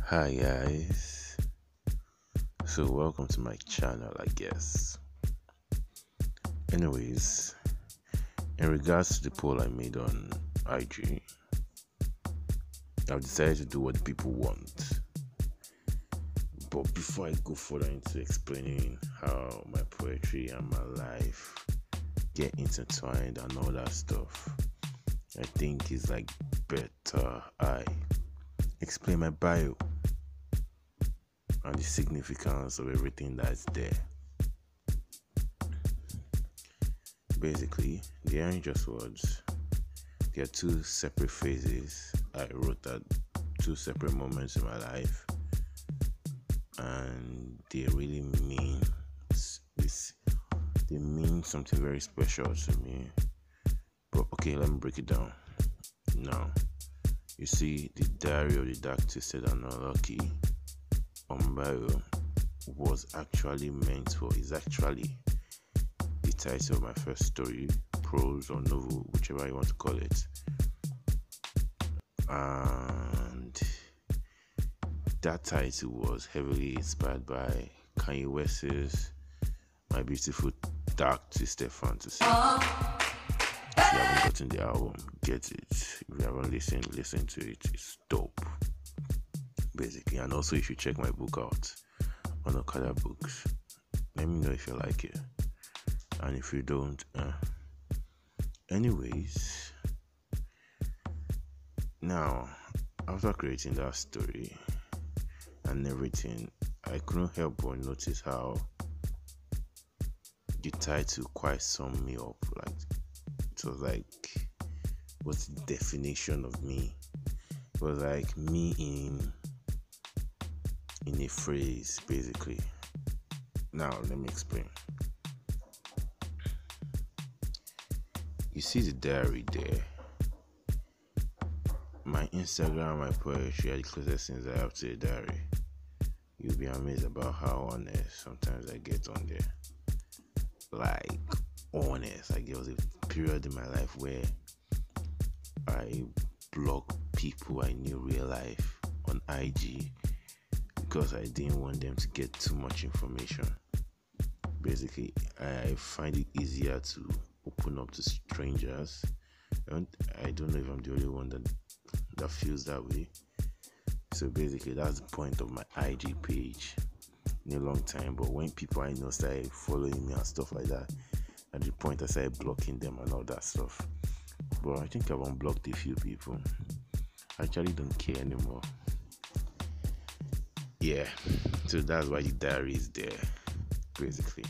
Hi guys, so welcome to my channel, I guess. Anyways, in regards to the poll I made on IG, I've decided to do what people want. But before I go further into explaining how my poetry and my life get intertwined and all that stuff, I think it's like better I explain my bio and the significance of everything that's there. Basically, the aren't just words. There are two separate phases. I wrote at two separate moments in my life, and they really mean this. They mean something very special to me. But okay, let me break it down. Now, you see, the Diary of the Dark Twisted and Unlucky on bio was actually meant for. Is actually the title of my first story, prose or novel, whichever you want to call it. And that title was heavily inspired by Kanye West's My Beautiful Dark Twisted Fantasy. If you haven't gotten the album, get it. If you haven't listened, listen to it. It's dope, basically. And also, you should check my book out on Okada Books. Let me know if you like it. And if you don't, anyways, now, after creating that story and everything, I couldn't help but notice how the title quite summed me up. Like, it was like, what's the definition of me? It was like me in a phrase, basically. Now, let me explain. You see the diary there. My Instagram, my poetry are the closest things I have to a diary. You'll be amazed about how honest sometimes I get on there. Like, honest. Like, there was a period in my life where I blocked people I knew real life on IG because I didn't want them to get too much information. Basically, I find it easier to open up to strangers. And I don't know if I'm the only one that feels that way. So basically, that's the point of my IG page in a long time. But when people I know started following me and stuff like that, at the point I started blocking them and all that stuff. But I think I've unblocked a few people. I actually don't care anymore. Yeah, so that's why the diary is there, basically.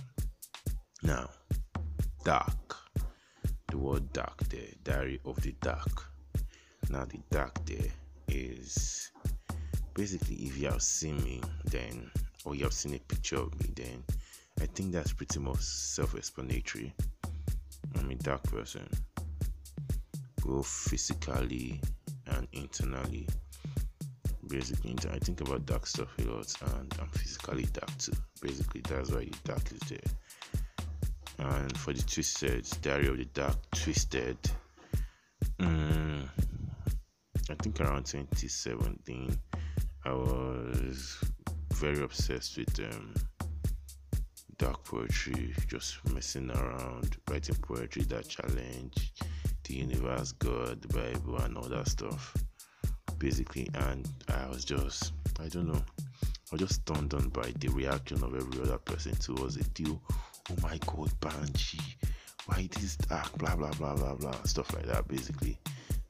Now, dark. The word dark there, Diary of the Dark. Now, the dark there is basically, if you have seen me, then, or you have seen a picture of me, then I think that's pretty much self-explanatory. I'm a dark person, both physically and internally. Basically, I think about dark stuff a lot, and I'm physically dark too. Basically, that's why the dark is there. And for the Twisted, Diary of the Dark Twisted, I think around 2017, I was very obsessed with dark poetry, just messing around, writing poetry that challenge the universe, God, the Bible, and all that stuff, basically. And I was just, I don't know, I was just stunned on by the reaction of every other person towards it. Oh my God, Banji, why this dark, blah blah blah blah blah, stuff like that, basically.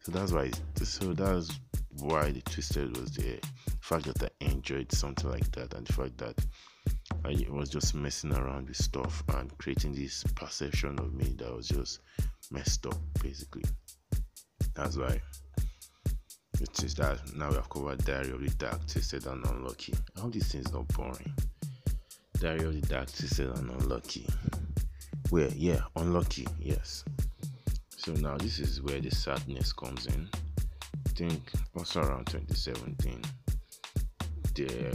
So that's why the Twisted was there. The fact that I enjoyed something like that, and the fact that I was just messing around with stuff and creating this perception of me that was just messed up, basically. That's why it is that now we have covered Diary of the Dark, Twisted and Unlucky. I hope this thing's not boring. Diary of the Dark, Twisted and Unlucky. Where? Yeah, unlucky, yes. So now this is where the sadness comes in. I think also around 2017, there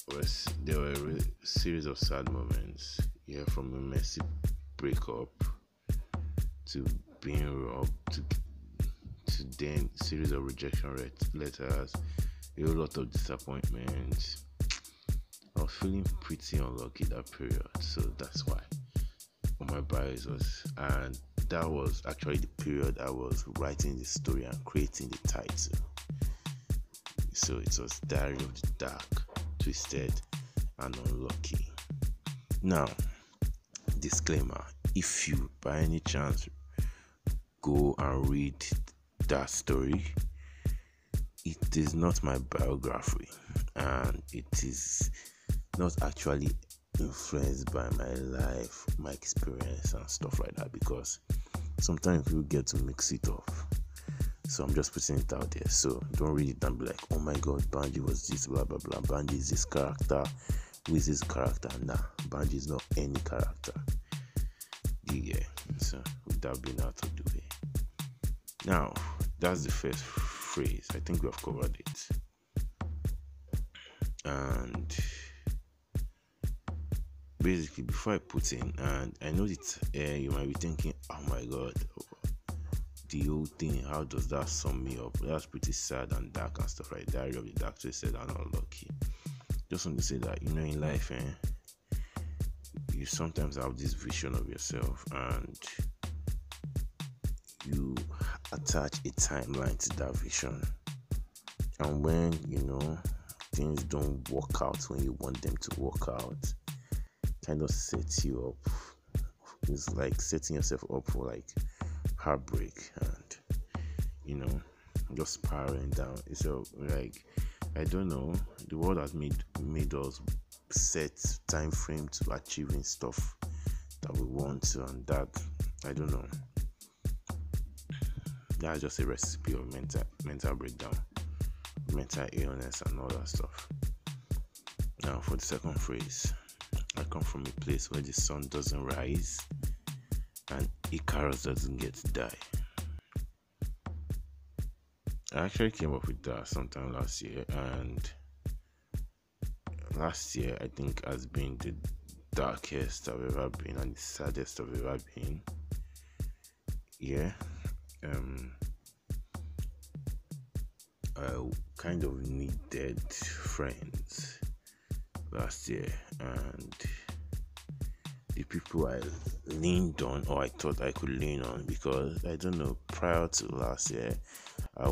were a series of sad moments. Yeah, from a messy breakup to being robbed to then series of rejection letters, a whole lot of disappointment. I was feeling pretty unlucky that period, so that's why on my bios was, and that was actually the period I was writing the story and creating the title. So it was Diary of the Dark, Twisted and Unlucky. Now, disclaimer: if you by any chance go and read that story, it is not my biography, and it is not actually influenced by my life, my experience and stuff like that, because sometimes people get to mix it up. So I'm just putting it out there. So don't read it and be like, oh my god, Banji was this, blah blah blah. Banji is this character. Who is this character? Nah, Banji is not any character. Yeah. So with that being out of the way. Now, that's the first phrase. I think we have covered it. And basically, before I put in, and I know that you might be thinking, oh my god, the whole thing, how does that sum me up? That's pretty sad and dark and stuff like that. Diary of the Dark, Twisted and Unlucky. Just want to say that, in life, you sometimes have this vision of yourself and you attach a timeline to that vision. And when, things don't work out when you want them to work out, kind of sets you up. It's like setting yourself up for like heartbreak and just spiraling down. So like, I don't know, the world has made us set time frame to achieving stuff that we want to, and that, I don't know, that's just a recipe of mental breakdown, mental illness and all that stuff. Now for the second phrase, I come from a place where the sun doesn't rise and Icarus doesn't get to die. I actually came up with that sometime last year, and last year I think has been the darkest I've ever been and the saddest I've ever been. Yeah. I kind of needed friends last year, and the people I leaned on, or I thought I could lean on, because I don't know, prior to last year I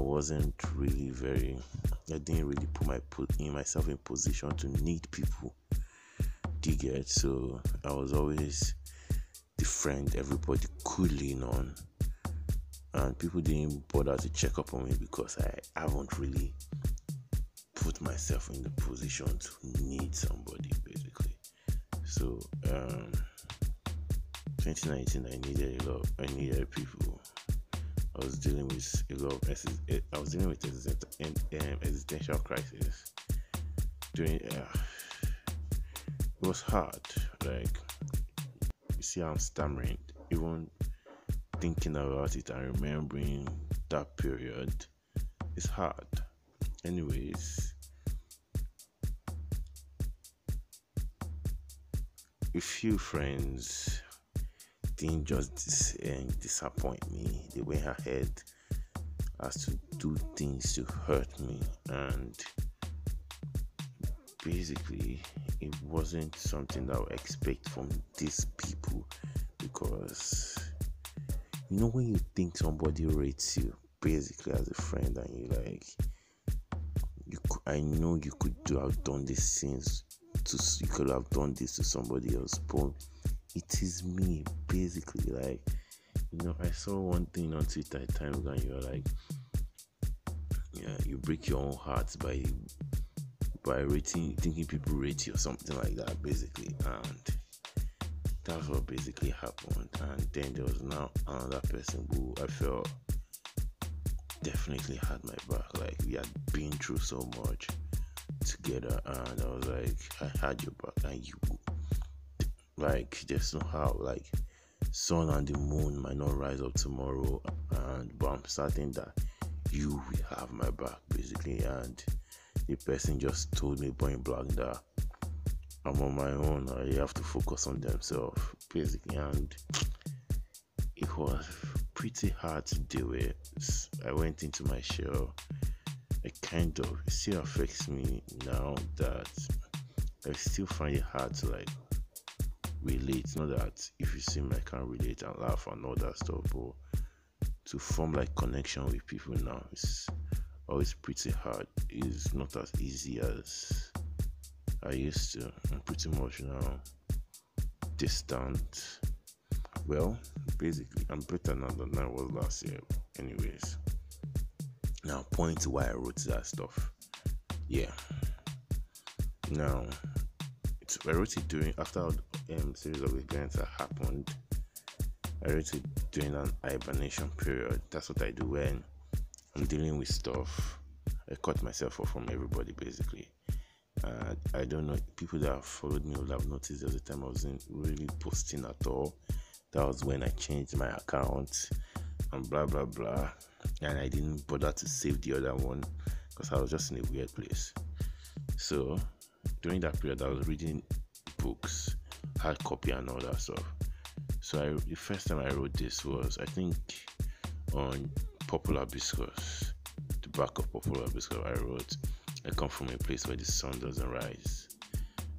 didn't really put myself in position to need people. Do you get? So I was always the friend everybody could lean on, and people didn't bother to check up on me because I haven't really put myself in the position to need somebody, basically. So 2019 I needed people. I was dealing with existential crisis. It was hard. Like, you see how I'm stammering, even thinking about it and remembering that period is hard. Anyways, a few friends didn't just disappoint me. They went ahead as to do things to hurt me, and basically it wasn't something that I would expect from these people, because when you think somebody rates you basically as a friend, and I know you could have done these things you could have done this to somebody else, but it is me, basically. Like, I saw one thing on Twitter at times, and you're like, yeah, you break your own heart by thinking people rate you or something like that, basically. And that's what basically happened. And then there was now another person who I felt definitely had my back. Like, we had been through so much together, and I was like, I had your back, and you, like, there's no how, like, sun and the moon might not rise up tomorrow, but I'm certain that you will have my back, basically. And the person just told me point blank that I'm on my own, I have to focus on themselves, basically. And it was pretty hard to deal with. I went into my shell, it kind of it still affects me now that I still find it hard to like relate. Not that if you see me, I can't relate and laugh and all that stuff, but to form like connection with people now is always pretty hard. It's not as easy as I used to. I'm pretty much now distant. Well, basically, I'm better now than I was last year. Anyways, now point to why I wrote that stuff. Yeah. Now, I wrote it during after series of events that happened. I wrote it during an hibernation period. That's what I do when I'm dealing with stuff. I cut myself off from everybody basically. I don't know, people that have followed me will have noticed there was a time I wasn't really posting at all. That was when I changed my account and blah blah blah. And I didn't bother to save the other one because I was just in a weird place. So during that period, I was reading books, hard copy, and all that stuff. So the first time I wrote this was, I think, on Popular Hibiscus. The back of Popular Hibiscus, I wrote, I come from a place where the sun doesn't rise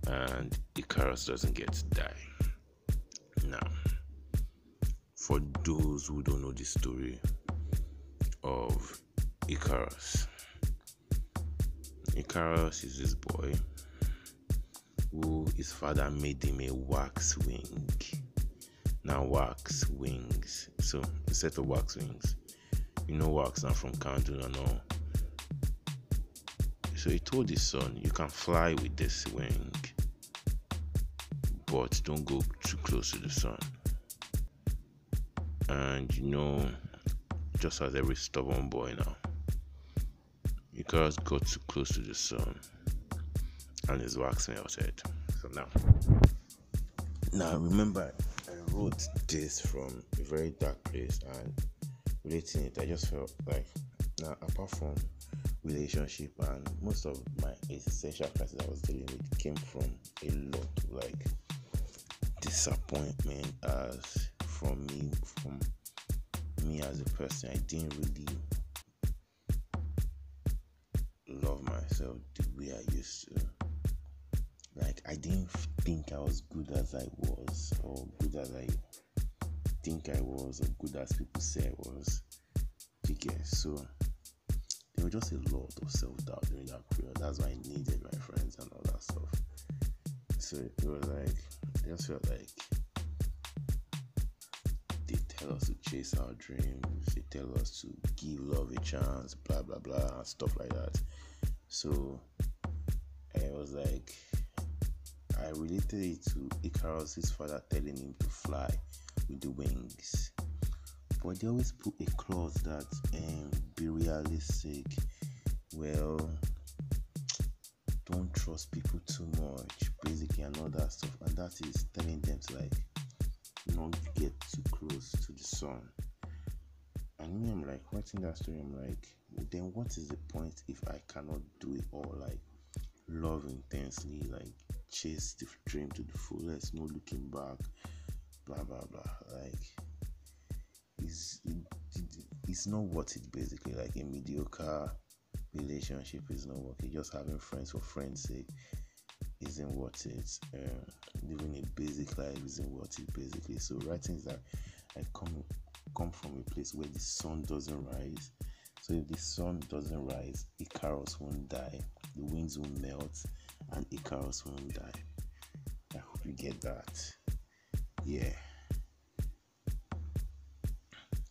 and Icarus doesn't get to die. Now, for those who don't know the story of Icarus, Icarus is this boy who his father made him a wax wing. Now wax wings. So a set of wax wings. You know wax now from candle and all. So he told his son, you can fly with this wing, but don't go too close to the sun. And just as every stubborn boy now, Icarus got too close to the sun and his wax melted. So now remember, I wrote this from a very dark place, and relating it, I just felt like, now apart from relationship and most of my essential crisis I was dealing with came from a lot of like disappointment from me as a person. I didn't really love myself the way I used to. Like, I didn't think I was good as I was, or good as I think I was, or good as people say I was. So there was just a lot of self-doubt during that period. That's why I needed my friends and all that stuff. So it was like, I just felt like they tell us to chase our dreams, they tell us to give love a chance, blah blah blah, and stuff like that. So I was like, I related it to Icarus' father telling him to fly with the wings. But they always put a clause that be realistic. Well, don't trust people too much, basically, and all that stuff. And that is telling them to like not get too close to the sun. And me, I'm like watching that story. I'm like, then what is the point if I cannot do it all? Like love intensely, like chase the dream to the fullest, no looking back, blah blah blah. Like it's not worth it, basically. Like a mediocre relationship is not worth it. Just having friends for friends' sake isn't worth it. Living a basic life isn't worth it, basically. So writing is that I come from a place where the sun doesn't rise. So if the sun doesn't rise, Icarus won't die, the winds will melt, and Icarus won't die. I hope you get that. Yeah.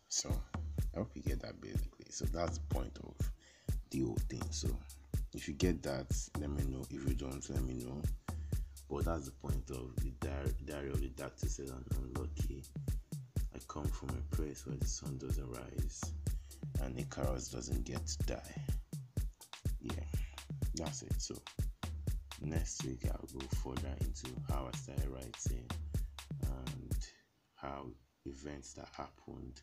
So I hope you get that, basically. So that's the point of the whole thing. So if you get that, let me know. If you don't, let me know. But that's the point of the diary of the Doctor said I'm unlucky. I come from a place where the sun doesn't rise and Icarus doesn't get to die. Yeah, that's it. So next week I'll go further into how I started writing and how events that happened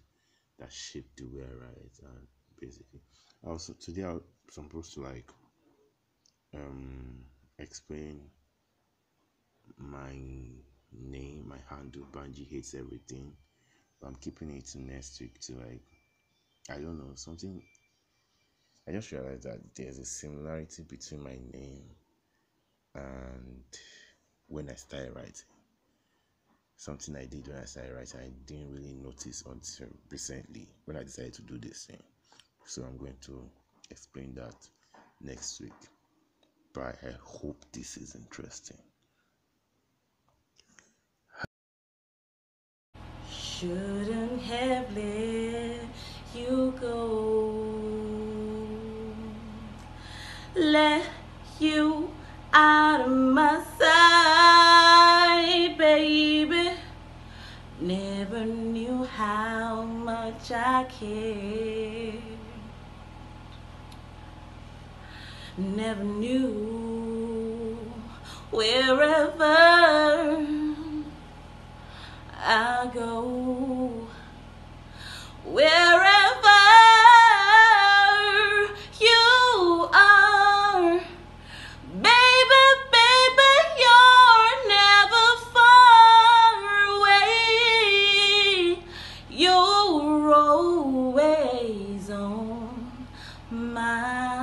that shaped the way I write, and basically also today I'm supposed to like explain my name, my handle, Banji hates everything. But I'm keeping it to next week to like, I don't know, something I just realized that there's a similarity between my name and when I started writing. Something I did when I started writing, I didn't really notice until recently when I decided to do this thing. So I'm going to explain that next week. But I hope this is interesting. Shouldn't have let you go. Let you out of my sight, baby. Never knew how much I cared. Never knew wherever I go, wherever you are, baby, baby, you're never far away. You're always on my